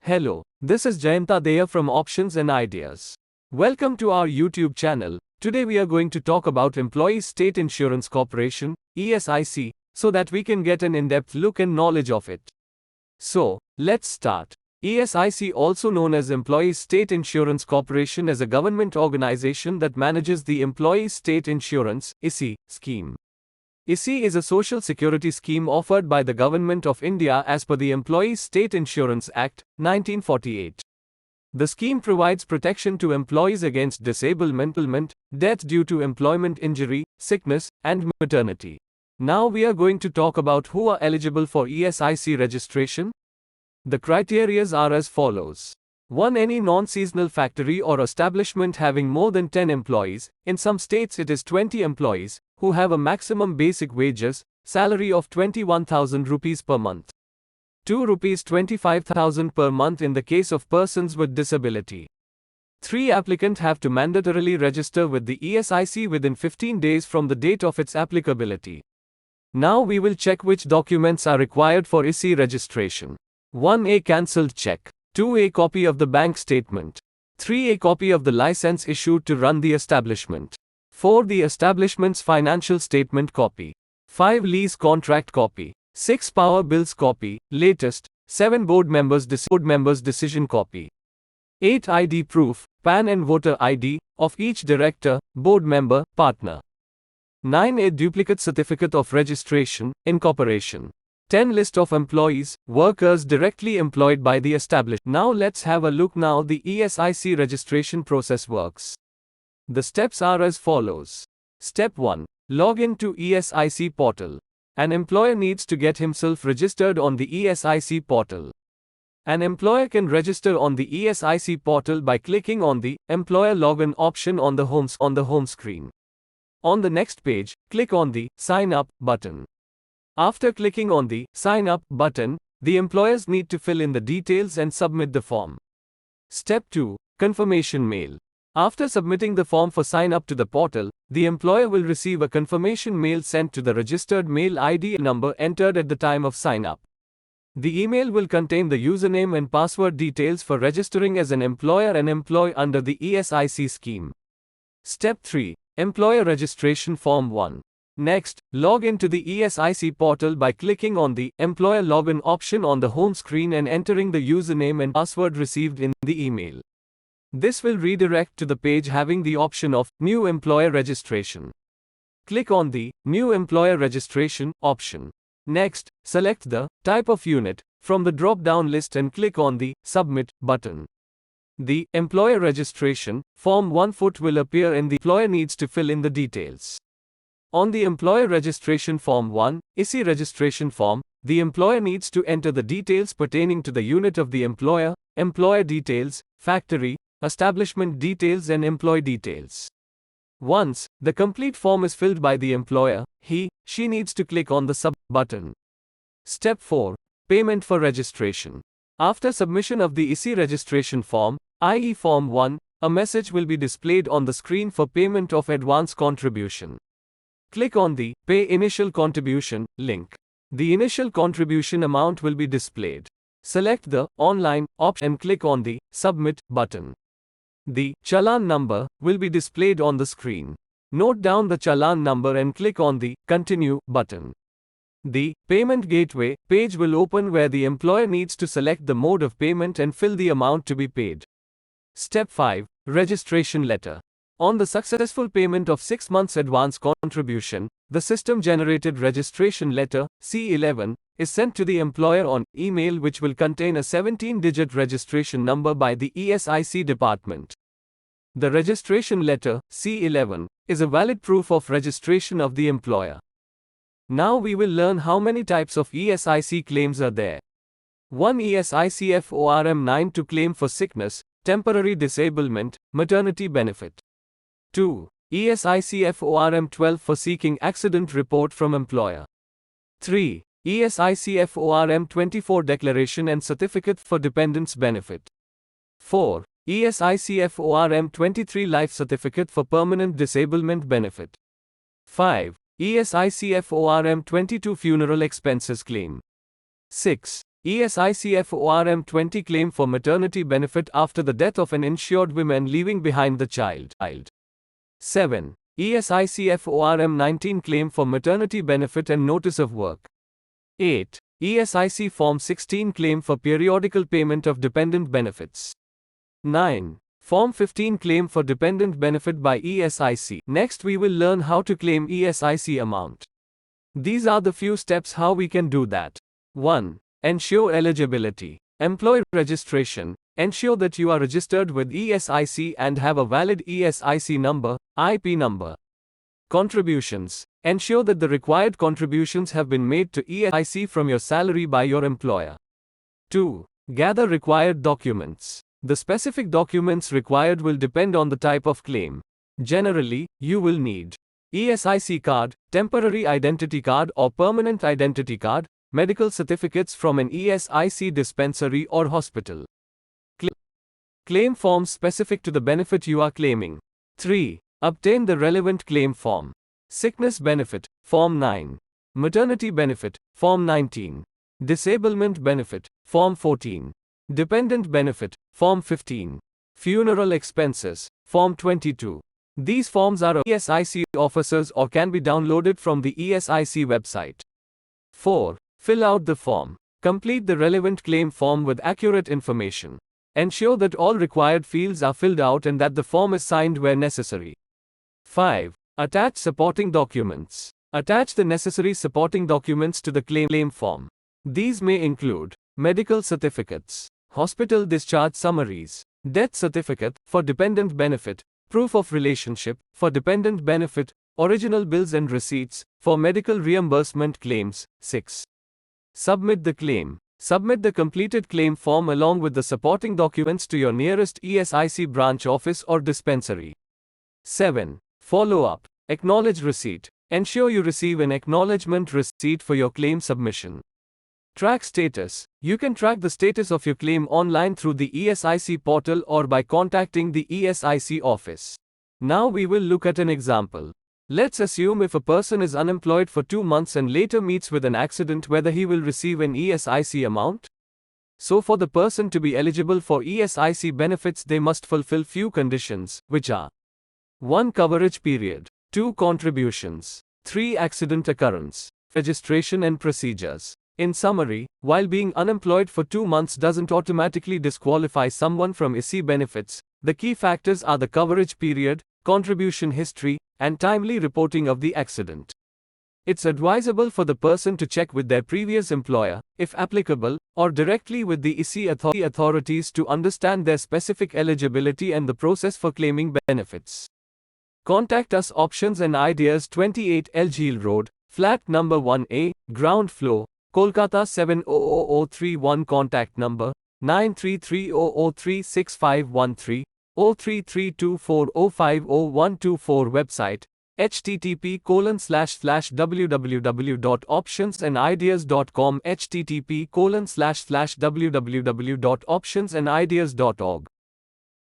Hello, this is Jayanta Deya from Options and Ideas. Welcome to our YouTube channel. Today we are going to talk about Employees State Insurance Corporation, ESIC, so that we can get an in-depth look and knowledge of it. So, let's start. ESIC, also known as Employees State Insurance Corporation, is a government organization that manages the Employees State Insurance (ESI) scheme. ESI is a social security scheme offered by the Government of India as per the Employees State Insurance Act, 1948. The scheme provides protection to employees against disablement, death due to employment injury, sickness, and maternity. Now we are going to talk about who are eligible for ESIC registration. The criteria are as follows. 1. Any non-seasonal factory or establishment having more than 10 employees, in some states it is 20 employees, who have a maximum basic wages, salary of 21,000 rupees per month. 2. Rupees 25,000 per month in the case of persons with disability. 3. Applicant have to mandatorily register with the ESIC within 15 days from the date of its applicability. Now we will check which documents are required for ESI registration. 1. A cancelled check. 2. A copy of the bank statement. 3. A copy of the license issued to run the establishment. 4. The establishment's financial statement copy. 5. Lease contract copy. 6. Power bills copy, latest. 7. Board members' decision copy. 8. ID proof, PAN and voter ID, of each director, board member, partner. 9. A duplicate certificate of registration, incorporation. 10. List of employees, workers directly employed by the establishment. Now let's have a look now the ESIC registration process works. The steps are as follows. Step 1. Log in to ESIC portal. An employer needs to get himself registered on the ESIC portal. An employer can register on the ESIC portal by clicking on the Employer Login option on the home screen. On the next page, click on the Sign Up button. After clicking on the Sign Up button, the employers need to fill in the details and submit the form. Step 2. Confirmation mail. After submitting the form for sign up to the portal, the employer will receive a confirmation mail sent to the registered mail ID number entered at the time of sign up. The email will contain the username and password details for registering as an employer and employee under the ESIC scheme. Step 3. Employer Registration Form 1. Next, log into the ESIC portal by clicking on the Employer Login option on the home screen and entering the username and password received in the email. This will redirect to the page having the option of New Employer Registration. Click on the New Employer Registration option. Next, select the type of unit from the drop-down list and click on the Submit button. The Employer Registration Form 1 foot will appear and the employer needs to fill in the details. On the Employer Registration Form 1, ESI registration form, the employer needs to enter the details pertaining to the unit of the employer, employer details, factory, establishment details and employee details. Once the complete form is filled by the employer, she needs to click on the Submit button. Step 4. Payment for registration. After submission of the ESI registration form, i.e. Form 1, a message will be displayed on the screen for payment of advance contribution. Click on the Pay Initial Contribution link. The initial contribution amount will be displayed. Select the Online option and click on the Submit button. The Challan number will be displayed on the screen. Note down the Challan number and click on the Continue button. The Payment Gateway page will open where the employer needs to select the mode of payment and fill the amount to be paid. Step 5. Registration Letter. On the successful payment of 6 months advance contribution, the system-generated registration letter, C11, is sent to the employer on email, which will contain a 17-digit registration number by the ESIC department. The registration letter, C11, is a valid proof of registration of the employer. Now we will learn how many types of ESIC claims are there. 1. ESIC FORM 9 to claim for sickness, temporary disablement, maternity benefit. 2. ESIC FORM 12 for seeking accident report from employer. 3. ESIC FORM 24 declaration and certificate for dependents benefit. 4. ESIC FORM 23 life certificate for permanent disablement benefit. 5. ESIC FORM 22 funeral expenses claim. 6. ESI FORM 20 claim for maternity benefit after the death of an insured woman leaving behind the child. 7. ESI FORM 19 claim for maternity benefit and notice of work. 8. ESI Form 16 claim for periodical payment of dependent benefits. 9. Form 15 claim for dependent benefit by ESI. Next we will learn how to claim ESI amount. These are the few steps how we can do that. 1. Ensure eligibility. Employee registration. Ensure that you are registered with ESI and have a valid ESI number, IP number. Contributions. Ensure that the required contributions have been made to ESI from your salary by your employer. 2. Gather required documents. The specific documents required will depend on the type of claim. Generally, you will need ESI card, temporary identity card or permanent identity card, medical certificates from an ESI dispensary or hospital. Claim forms specific to the benefit you are claiming. 3. Obtain the relevant claim form. Sickness benefit, Form 9. Maternity benefit, Form 19. Disablement benefit, Form 14. Dependent benefit, Form 15. Funeral expenses, Form 22. These forms are of ESI officers or can be downloaded from the ESI website. 4. Fill out the form. Complete the relevant claim form with accurate information. Ensure that all required fields are filled out and that the form is signed where necessary. 5. Attach supporting documents. Attach the necessary supporting documents to the claim form. These may include medical certificates, hospital discharge summaries, death certificate for dependent benefit, proof of relationship for dependent benefit, original bills and receipts for medical reimbursement claims. 6. Submit the claim. Submit the completed claim form along with the supporting documents to your nearest ESI branch office or dispensary. 7. Follow up. Acknowledge receipt. Ensure you receive an acknowledgement receipt for your claim submission. Track status. You can track the status of your claim online through the ESI portal or by contacting the ESI office. Now we will look at an example. Let's assume if a person is unemployed for 2 months and later meets with an accident, whether he will receive an ESI amount. So for the person to be eligible for ESI benefits, they must fulfill few conditions, which are 1. Coverage period, 2. Contributions, 3. Accident occurrence, registration and procedures. In summary, while being unemployed for 2 months doesn't automatically disqualify someone from ESI benefits, the key factors are the coverage period, contribution history, and timely reporting of the accident. It's advisable for the person to check with their previous employer, if applicable, or directly with the ESI authorities to understand their specific eligibility and the process for claiming benefits. Contact us. Options and Ideas, 28 Elgil Road, flat number 1A, ground floor, Kolkata 700031. Contact number 9330036513, 033240500124. Website http://www.optionsandideas.com, http://www.optionsandideas.org.